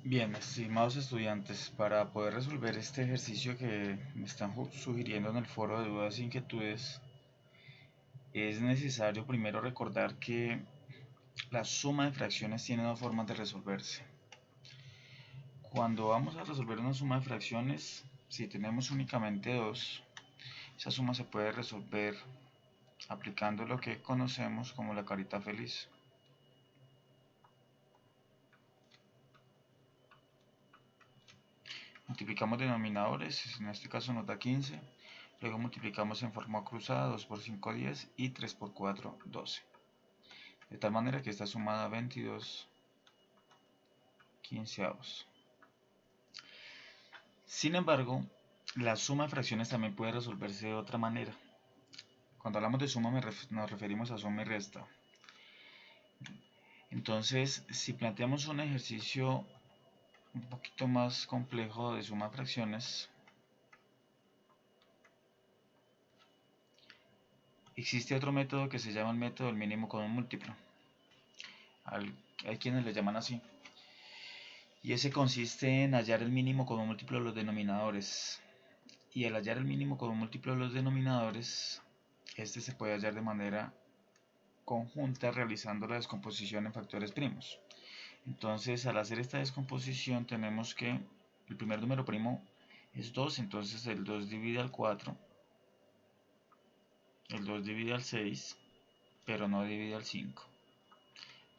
Bien, estimados estudiantes, para poder resolver este ejercicio que me están sugiriendo en el foro de dudas e inquietudes, es necesario primero recordar que la suma de fracciones tiene dos formas de resolverse. Cuando vamos a resolver una suma de fracciones, si tenemos únicamente dos, esa suma se puede resolver aplicando lo que conocemos como la carita feliz. Multiplicamos denominadores, en este caso nos da 15. Luego multiplicamos en forma cruzada 2 por 5, 10 y 3 por 4, 12. De tal manera que esta suma da 22 quinceavos. Sin embargo, la suma de fracciones también puede resolverse de otra manera. Cuando hablamos de suma nos referimos a suma y resta. Entonces, si planteamos un ejercicio un poquito más complejo de suma de fracciones, existe otro método que se llama el método del mínimo común múltiplo. Hay quienes le llaman así. Y ese consiste en hallar el mínimo común múltiplo de los denominadores. Y al hallar el mínimo común múltiplo de los denominadores, este se puede hallar de manera conjunta realizando la descomposición en factores primos. Entonces, al hacer esta descomposición tenemos que el primer número primo es 2, entonces el 2 divide al 4, el 2 divide al 6, pero no divide al 5.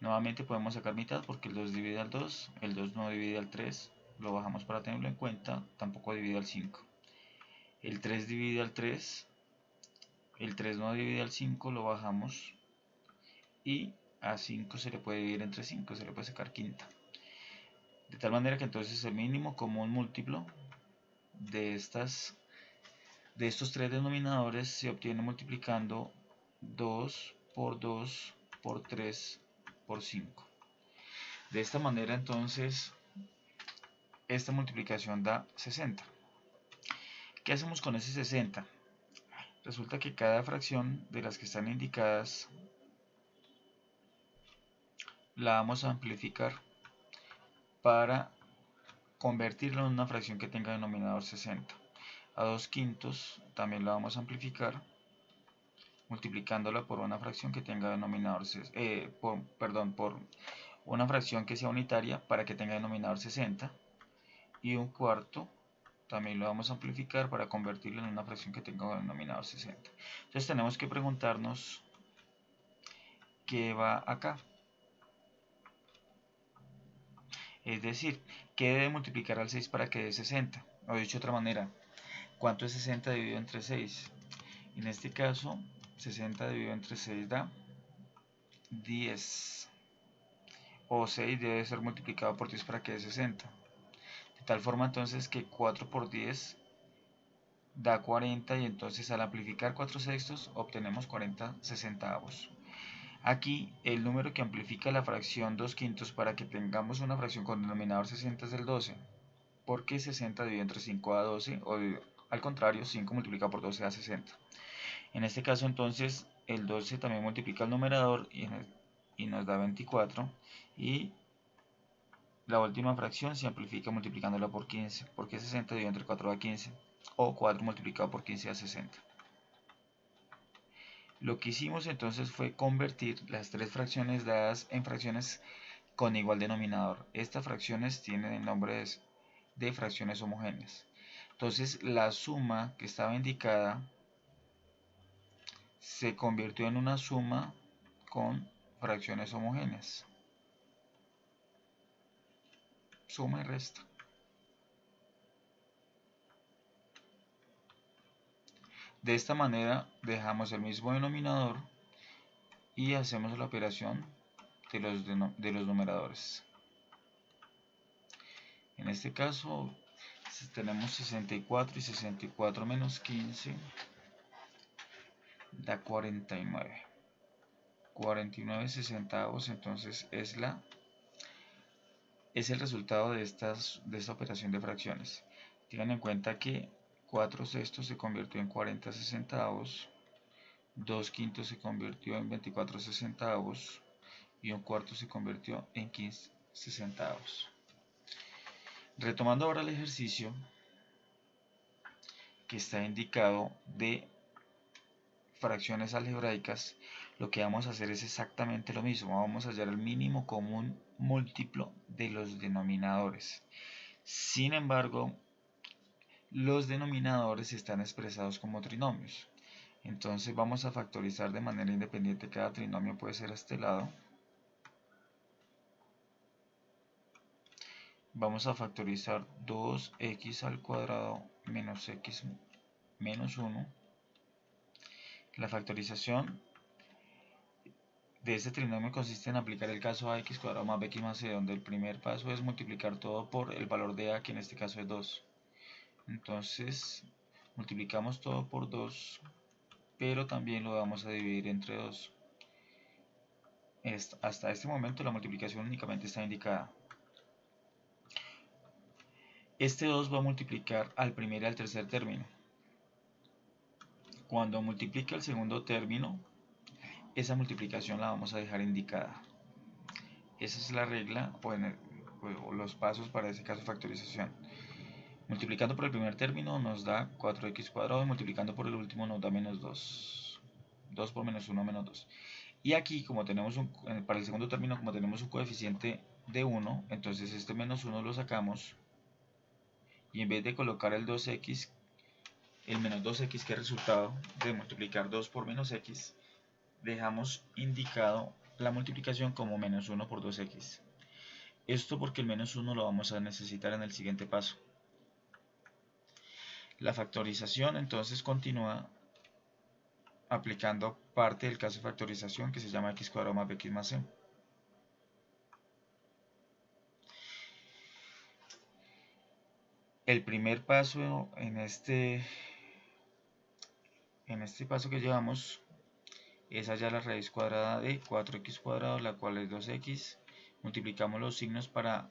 Nuevamente podemos sacar mitad porque el 2 divide al 2, el 2 no divide al 3, lo bajamos para tenerlo en cuenta, tampoco divide al 5. El 3 divide al 3, el 3 no divide al 5, lo bajamos y a 5 se le puede dividir entre 5, se le puede sacar quinta. De tal manera que entonces el mínimo común múltiplo de, de estos tres denominadores se obtiene multiplicando 2 por 2 por 3 por 5. De esta manera entonces esta multiplicación da 60. ¿Qué hacemos con ese 60? Resulta que cada fracción de las que están indicadas la vamos a amplificar para convertirlo en una fracción que tenga denominador 60. A 2 quintos también la vamos a amplificar multiplicándola por una fracción que tenga denominador por una fracción que sea unitaria para que tenga denominador 60, y un cuarto también lo vamos a amplificar para convertirlo en una fracción que tenga denominador 60. Entonces tenemos que preguntarnos qué va acá. Es decir, ¿qué debe multiplicar al 6 para que dé 60? O dicho de otra manera, ¿cuánto es 60 dividido entre 6? En este caso, 60 dividido entre 6 da 10. O 6 debe ser multiplicado por 10 para que dé 60. De tal forma entonces que 4 por 10 da 40, y entonces al amplificar 4 sextos obtenemos 40 sesentavos. Aquí el número que amplifica la fracción 2 quintos para que tengamos una fracción con denominador 60 es el 12, porque 60 dividido entre 5 da 12, o al contrario, 5 multiplicado por 12 da 60. En este caso entonces el 12 también multiplica el numerador y nos da 24, y la última fracción se amplifica multiplicándola por 15, porque 60 dividido entre 4 da 15, o 4 multiplicado por 15 da 60. Lo que hicimos entonces fue convertir las tres fracciones dadas en fracciones con igual denominador. Estas fracciones tienen el nombre de fracciones homogéneas. Entonces la suma que estaba indicada se convirtió en una suma con fracciones homogéneas. Suma y resta. De esta manera dejamos el mismo denominador y hacemos la operación de los numeradores. En este caso tenemos 64, y 64 menos 15 da 49. 49 sesentavos, entonces es el resultado de esta operación de fracciones. Tengan en cuenta que 4 sextos se convirtió en 40 sesentavos, 2 quintos se convirtió en 24 sesentavos y un cuarto se convirtió en 15 sesentavos. Retomando ahora el ejercicio que está indicado de fracciones algebraicas, lo que vamos a hacer es exactamente lo mismo. Vamos a hallar el mínimo común múltiplo de los denominadores. Sin embargo, los denominadores están expresados como trinomios. Entonces vamos a factorizar de manera independiente cada trinomio, puede ser a este lado. Vamos a factorizar 2x al cuadrado menos x menos 1. La factorización de este trinomio consiste en aplicar el caso ax cuadrado más bx más c, donde el primer paso es multiplicar todo por el valor de a, que en este caso es 2. Entonces multiplicamos todo por 2, pero también lo vamos a dividir entre 2. Hasta este momento la multiplicación únicamente está indicada. Este 2 va a multiplicar al primer y al tercer término. Cuando multiplique el segundo término, esa multiplicación la vamos a dejar indicada. Esa es la regla o los pasos para ese caso de factorización. Multiplicando por el primer término nos da 4x cuadrado y multiplicando por el último nos da menos 2. 2 por menos 1 menos 2. Y aquí, como tenemos para el segundo término, como tenemos un coeficiente de 1, entonces este menos 1 lo sacamos. Y en vez de colocar el 2x, el menos 2x, que es resultado de multiplicar 2 por menos x, dejamos indicado la multiplicación como menos 1 por 2x. Esto porque el menos 1 lo vamos a necesitar en el siguiente paso. La factorización entonces continúa aplicando parte del caso de factorización que se llama x cuadrado más bx más c. El primer paso en este paso que llevamos es hallar la raíz cuadrada de 4x cuadrado, la cual es 2x. Multiplicamos los signos para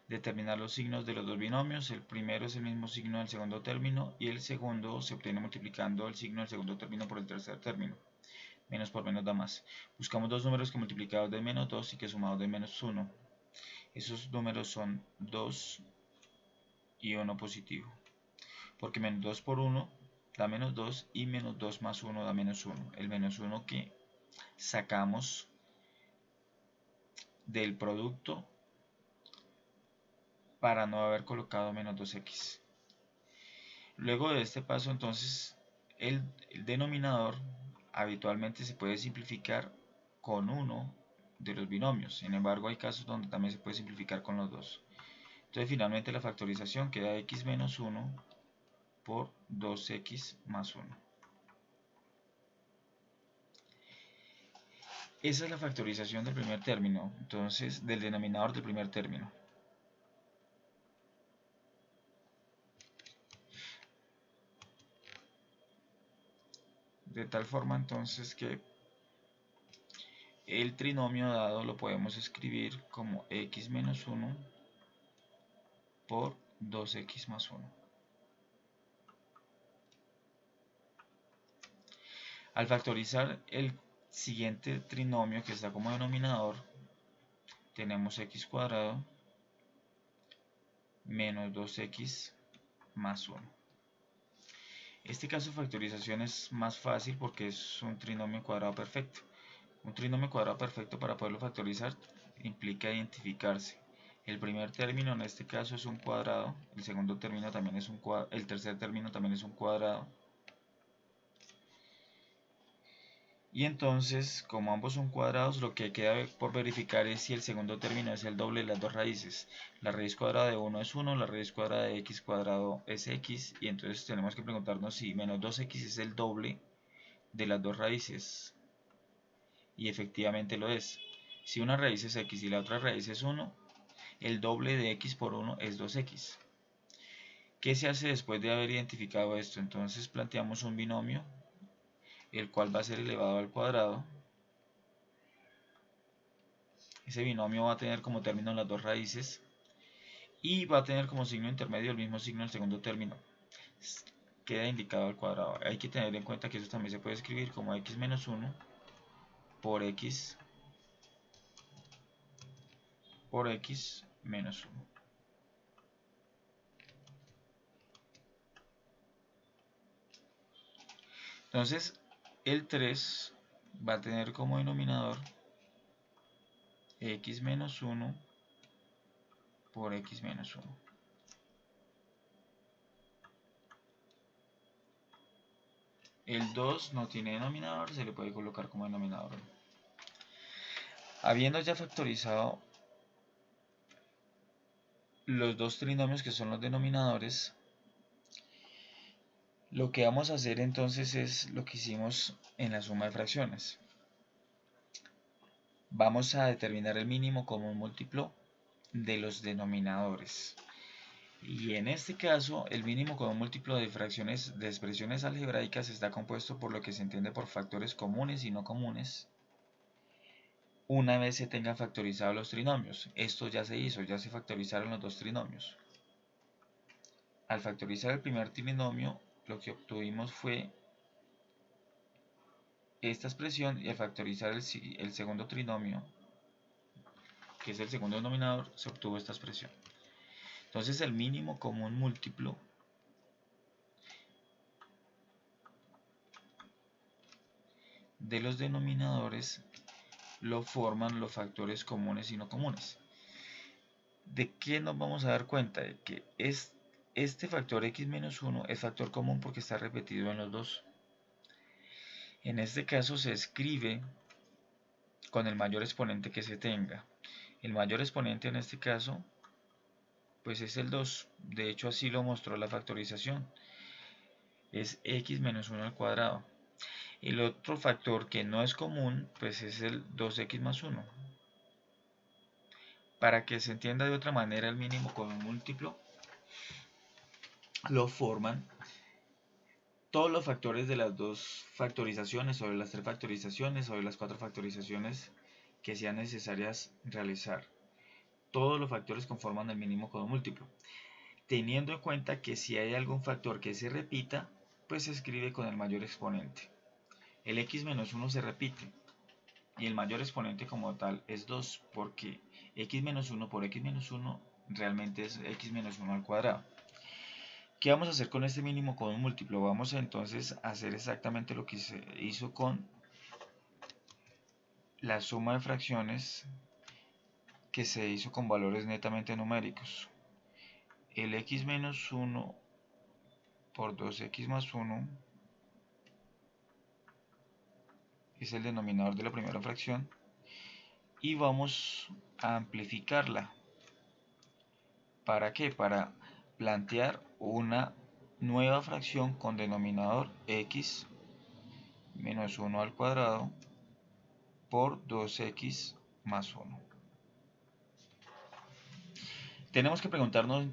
determinar los signos de los dos binomios. El primero es el mismo signo del segundo término y el segundo se obtiene multiplicando el signo del segundo término por el tercer término. Menos por menos da más. Buscamos dos números que multiplicados den menos 2 y que sumados den menos 1. Esos números son 2 y 1 positivo. Porque menos 2 por 1 da menos 2 y menos 2 más 1 da menos 1. El menos 1 que sacamos del producto para no haber colocado menos 2x. Luego de este paso, entonces, el denominador habitualmente se puede simplificar con uno de los binomios. Sin embargo, hay casos donde también se puede simplificar con los dos. Entonces, finalmente la factorización queda x menos 1 por 2x más 1. Esa es la factorización del primer término, entonces del denominador del primer término. De tal forma entonces que el trinomio dado lo podemos escribir como x menos 1 por 2x más 1. Al factorizar el siguiente trinomio que está como denominador, tenemos x cuadrado menos 2x más 1. Este caso de factorización es más fácil porque es un trinomio cuadrado perfecto. Un trinomio cuadrado perfecto, para poderlo factorizar, implica identificarse. El primer término en este caso es un cuadrado, el segundo término también es un cuadrado, el tercer término también es un cuadrado. Y entonces, como ambos son cuadrados, lo que queda por verificar es si el segundo término es el doble de las dos raíces. La raíz cuadrada de 1 es 1, la raíz cuadrada de x cuadrado es x, y entonces tenemos que preguntarnos si menos 2x es el doble de las dos raíces. Y efectivamente lo es. Si una raíz es x y la otra raíz es 1, el doble de x por 1 es 2x. ¿Qué se hace después de haber identificado esto? Entonces planteamos un binomio, el cual va a ser elevado al cuadrado. Ese binomio va a tener como término las dos raíces y va a tener como signo intermedio el mismo signo del segundo término. Queda indicado al cuadrado. Hay que tener en cuenta que eso también se puede escribir como x menos 1 por x menos 1. Entonces, el 3 va a tener como denominador x menos 1 por x menos 1. El 2 no tiene denominador, se le puede colocar como denominador 1. Habiendo ya factorizado los dos trinomios que son los denominadores, lo que vamos a hacer entonces es lo que hicimos en la suma de fracciones. Vamos a determinar el mínimo común múltiplo de los denominadores. Y en este caso, el mínimo común múltiplo de fracciones de expresiones algebraicas está compuesto por lo que se entiende por factores comunes y no comunes, una vez se tengan factorizados los trinomios. Esto ya se hizo, ya se factorizaron los dos trinomios. Al factorizar el primer trinomio, lo que obtuvimos fue esta expresión, y al factorizar el segundo trinomio, que es el segundo denominador, se obtuvo esta expresión. Entonces el mínimo común múltiplo de los denominadores lo forman los factores comunes y no comunes. ¿De qué nos vamos a dar cuenta? De que este factor x menos 1 es factor común porque está repetido en los dos. En este caso se escribe con el mayor exponente que se tenga. El mayor exponente en este caso pues es el 2. De hecho así lo mostró la factorización. Es x menos 1 al cuadrado. El otro factor que no es común pues es el 2x más 1. Para que se entienda de otra manera, el mínimo común múltiplo lo forman todos los factores de las dos factorizaciones, sobre las tres factorizaciones, sobre las cuatro factorizaciones que sean necesarias realizar. Todos los factores conforman el mínimo común múltiplo, teniendo en cuenta que si hay algún factor que se repita, pues se escribe con el mayor exponente. El x menos 1 se repite, y el mayor exponente como tal es 2, porque x menos 1 por x menos 1 realmente es x menos 1 al cuadrado. ¿Qué vamos a hacer con este mínimo común múltiplo? Vamos entonces a hacer exactamente lo que se hizo con la suma de fracciones que se hizo con valores netamente numéricos. El x menos 1 por 2x más 1 es el denominador de la primera fracción y vamos a amplificarla. ¿Para qué? Para plantear una nueva fracción con denominador x menos 1 al cuadrado por 2x más 1. Tenemos que preguntarnos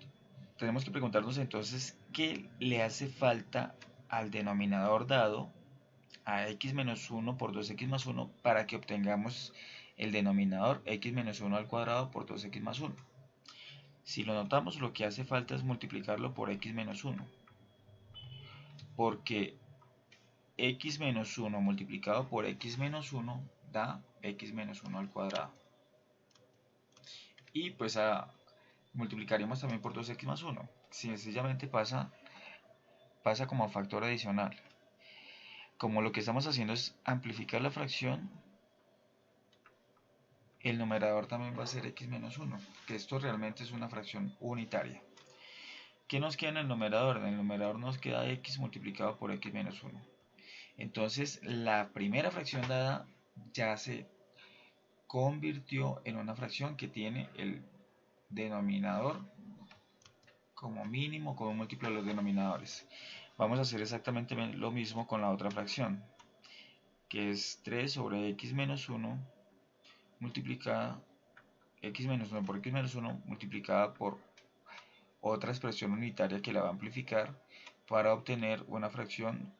entonces qué le hace falta al denominador dado, a x menos 1 por 2x más 1, para que obtengamos el denominador x menos 1 al cuadrado por 2x más 1. Si lo notamos, lo que hace falta es multiplicarlo por x menos 1, porque x menos 1 multiplicado por x menos 1 da x menos 1 al cuadrado. Y pues multiplicaremos también por 2x más 1. Sencillamente pasa como factor adicional. Como lo que estamos haciendo es amplificar la fracción, el numerador también va a ser x menos 1, que esto realmente es una fracción unitaria. ¿Qué nos queda en el numerador? En el numerador nos queda x multiplicado por x menos 1. Entonces la primera fracción dada ya se convirtió en una fracción que tiene el denominador como mínimo como múltiplo de los denominadores. Vamos a hacer exactamente lo mismo con la otra fracción, que es 3 sobre x menos 1 multiplicada x menos 1 por x menos 1 multiplicada por otra expresión unitaria que la va a amplificar para obtener una fracción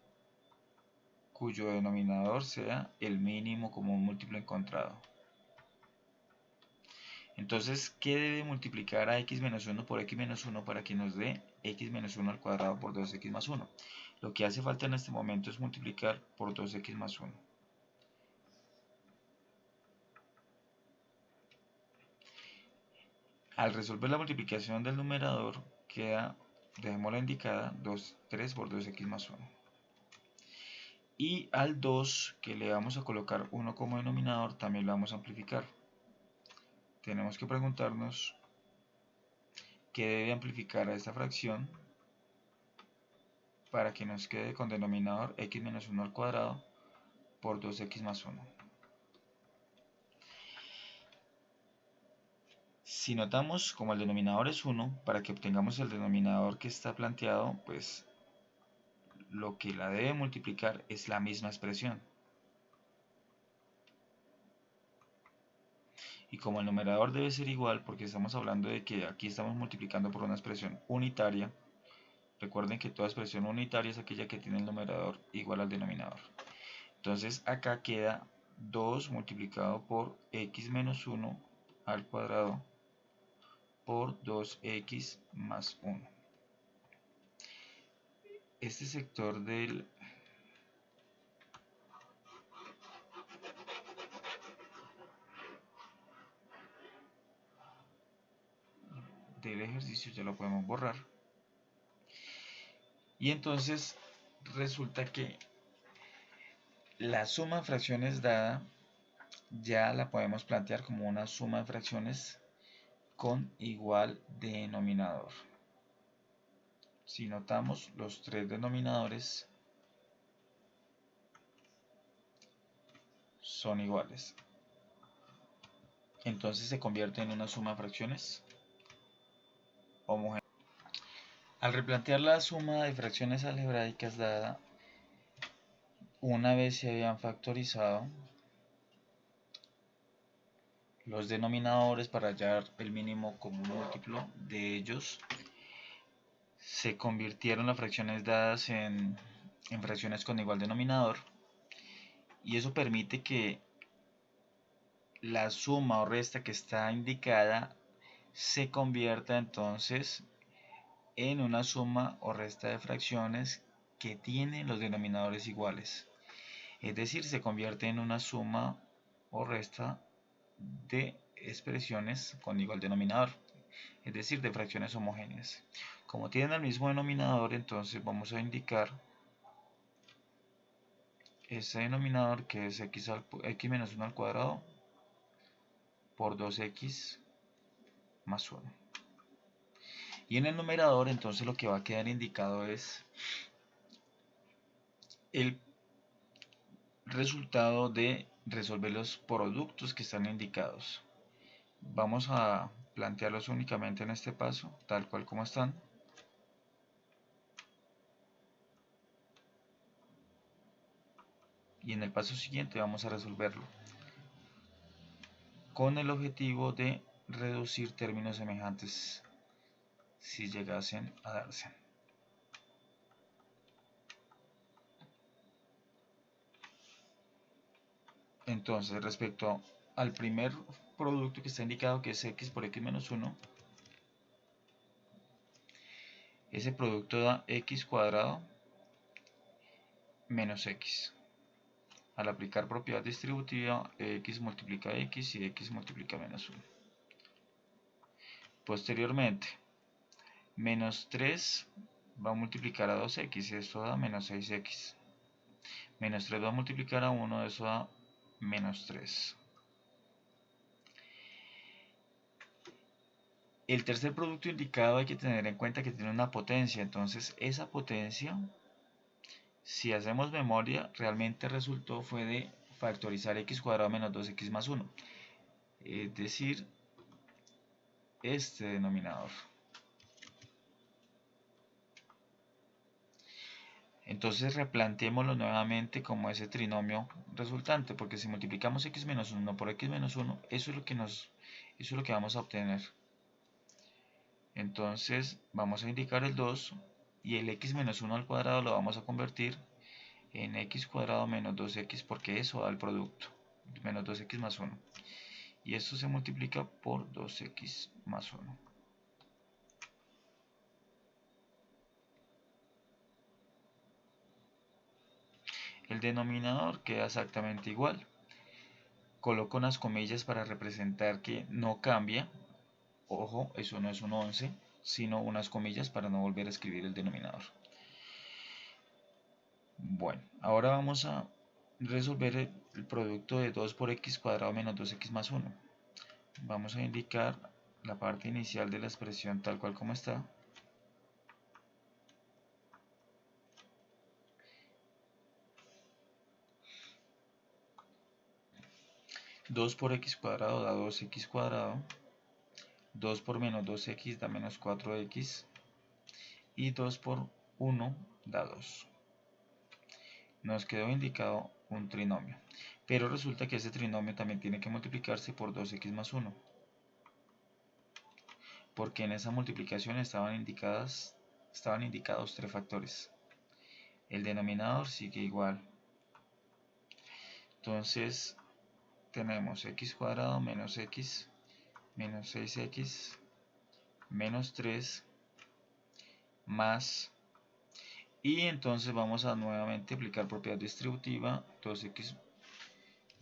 cuyo denominador sea el mínimo común múltiplo encontrado. Entonces, ¿qué debe multiplicar a x menos 1 por x menos 1 para que nos dé x menos 1 al cuadrado por 2x más 1? Lo que hace falta en este momento es multiplicar por 2x más 1. Al resolver la multiplicación del numerador queda, dejémosla indicada, 3 por 2x más 1. Y al 2, que le vamos a colocar 1 como denominador, también lo vamos a amplificar. Tenemos que preguntarnos qué debe amplificar a esta fracción para que nos quede con denominador x menos 1 al cuadrado por 2x más 1. Si notamos, como el denominador es 1, para que obtengamos el denominador que está planteado, pues lo que la debe multiplicar es la misma expresión. Y como el numerador debe ser igual, porque estamos hablando de que aquí estamos multiplicando por una expresión unitaria, recuerden que toda expresión unitaria es aquella que tiene el numerador igual al denominador. Entonces acá queda 2 multiplicado por x menos 1 al cuadrado por 2x más 1. Este sector del ejercicio ya lo podemos borrar. Y entonces resulta que la suma de fracciones dada ya la podemos plantear como una suma de fracciones con igual denominador. Si notamos, los tres denominadores son iguales. Entonces se convierte en una suma de fracciones homogénea. Al replantear la suma de fracciones algebraicas dada, una vez se habían factorizado los denominadores para hallar el mínimo común múltiplo de ellos, se convirtieron las fracciones dadas en fracciones con igual denominador, y eso permite que la suma o resta que está indicada se convierta entonces en una suma o resta de fracciones que tienen los denominadores iguales. Es decir, se convierte en una suma o resta de expresiones con igual denominador, es decir, de fracciones homogéneas. Como tienen el mismo denominador, entonces vamos a indicar ese denominador, que es x menos 1 al cuadrado por 2x más 1. Y en el numerador, entonces, lo que va a quedar indicado es el resultado de resolver los productos que están indicados. Vamos a plantearlos únicamente en este paso, tal cual como están. Y en el paso siguiente vamos a resolverlo con el objetivo de reducir términos semejantes si llegasen a darse. Entonces, respecto al primer producto que está indicado, que es x por x menos 1, ese producto da x cuadrado menos x. Al aplicar propiedad distributiva, x multiplica x y x multiplica menos 1. Posteriormente, menos 3 va a multiplicar a 2x y esto da menos 6x. Menos 3 va a multiplicar a 1, eso da menos 3. El tercer producto indicado hay que tener en cuenta que tiene una potencia, entonces esa potencia, si hacemos memoria, realmente resultó fue de factorizar x cuadrado menos 2x más 1, es decir, este denominador. Entonces replanteémoslo nuevamente como ese trinomio resultante, porque si multiplicamos x menos 1 por x menos 1, eso es lo que vamos a obtener. Entonces vamos a indicar el 2 y el x menos 1 al cuadrado lo vamos a convertir en x cuadrado menos 2x, porque eso da el producto, menos 2x más 1. Y esto se multiplica por 2x más 1. El denominador queda exactamente igual. Coloco unas comillas para representar que no cambia. Ojo, eso no es un 11, sino unas comillas para no volver a escribir el denominador. Bueno, ahora vamos a resolver el producto de 2 por x cuadrado menos 2x más 1. Vamos a indicar la parte inicial de la expresión tal cual como está. Dos por x cuadrado da 2x cuadrado. 2 por menos 2x da menos 4x. Y 2 por 1 da 2. Nos quedó indicado un trinomio. Pero resulta que ese trinomio también tiene que multiplicarse por 2x más 1. Porque en esa multiplicación estaban indicados 3 factores. El denominador sigue igual. Entonces tenemos x cuadrado menos x menos 6x menos 3 más, y entonces vamos a nuevamente aplicar propiedad distributiva. 2x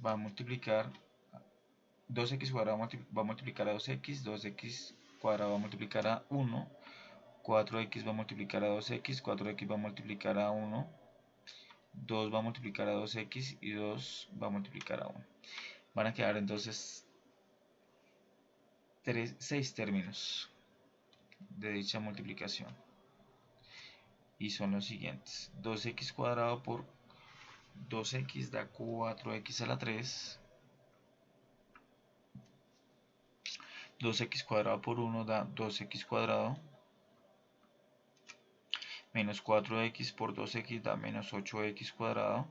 va a multiplicar 2x cuadrado va a multiplicar a 2x, 2x cuadrado va a multiplicar a 1, 4x va a multiplicar a 2x, 4x va a multiplicar a 1, 2 va a multiplicar a 2x y 2 va a multiplicar a 1. Van a quedar entonces 6 términos de dicha multiplicación. Y son los siguientes. 2x cuadrado por 2x da 4x a la 3. 2x cuadrado por 1 da 2x cuadrado. Menos 4x por 2x da menos 8x cuadrado.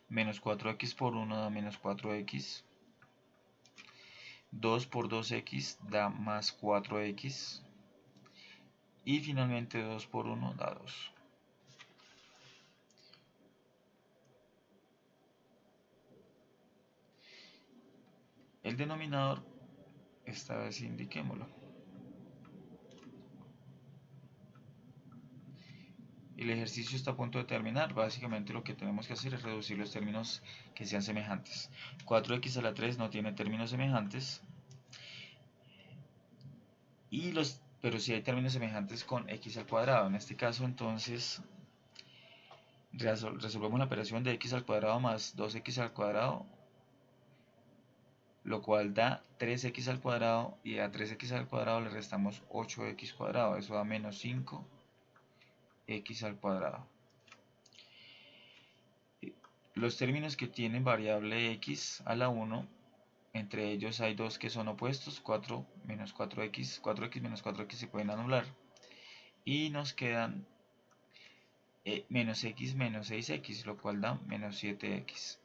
Menos 4x por 1 da menos 4x. 2 por 2x da más 4x. Y finalmente 2 por 1 da 2. El denominador, esta vez indiquémoslo. El ejercicio está a punto de terminar. Básicamente lo que tenemos que hacer es reducir los términos que sean semejantes. 4x a la 3 no tiene términos semejantes. Pero sí hay términos semejantes con x al cuadrado. En este caso entonces resolvemos la operación de x al cuadrado más 2x al cuadrado, lo cual da 3x al cuadrado, y a 3x al cuadrado le restamos 8x cuadrado. Eso da menos 5x al cuadrado. Los términos que tienen variable x a la 1, entre ellos hay dos que son opuestos, 4 menos 4x, 4x menos 4x se pueden anular. Y nos quedan menos x menos 6x, lo cual da menos 7x.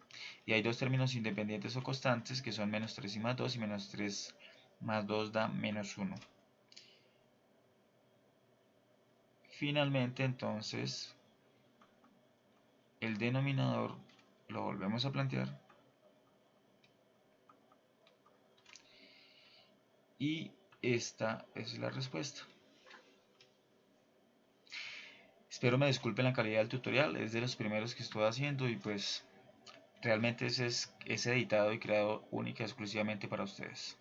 Y hay dos términos independientes o constantes que son menos 3 y más 2, y menos 3 más 2 da menos 1. Finalmente entonces el denominador lo volvemos a plantear. Y esta es la respuesta. Espero me disculpen la calidad del tutorial, es de los primeros que estoy haciendo y pues realmente es editado y creado única y exclusivamente para ustedes.